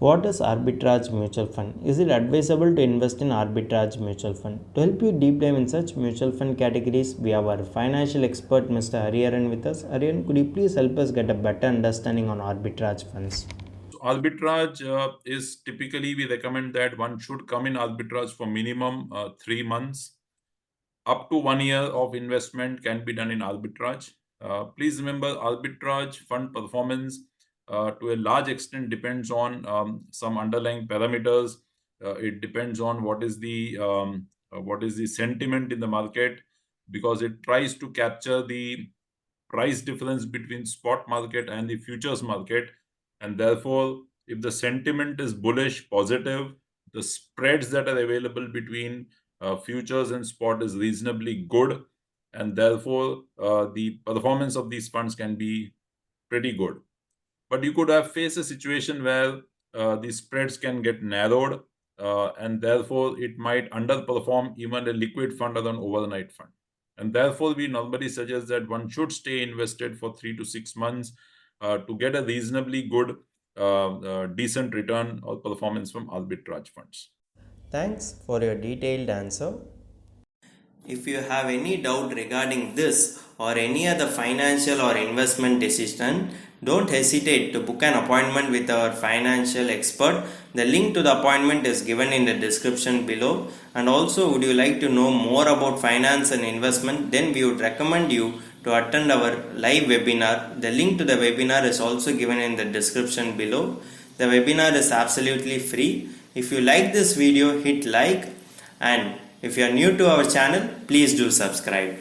What is arbitrage mutual fund? Is it advisable to invest in arbitrage mutual fund? To help you deep dive in such mutual fund categories, we have our financial expert Mr. Hariharan with us. Hariharan, could you please help us get a better understanding on arbitrage funds? Arbitrage is typically we recommend that one should come in arbitrage for minimum 3 months. Up to 1 year of investment can be done in arbitrage. Please remember, arbitrage fund performance to a large extent depends on some underlying parameters. It depends on what is the sentiment in the market, because it tries to capture the price difference between spot market and the futures market. And therefore, if the sentiment is bullish, positive, the spreads that are available between futures and spot is reasonably good, and therefore the performance of these funds can be pretty good. But you could have faced a situation where the spreads can get narrowed, and therefore it might underperform even a liquid fund or an overnight fund. And therefore, we normally suggest that one should stay invested for 3 to 6 months to get a reasonably good, decent return or performance from arbitrage funds. Thanks for your detailed answer. If you have any doubt regarding this or any other financial or investment decision, don't hesitate to book an appointment with our financial expert. The link to the appointment is given in the description below. And also, would you like to know more about finance and investment? Then we would recommend you to attend our live webinar. The link to the webinar is also given in the description below. The webinar is absolutely free. If you like this video, hit like, and if you are new to our channel, please do subscribe.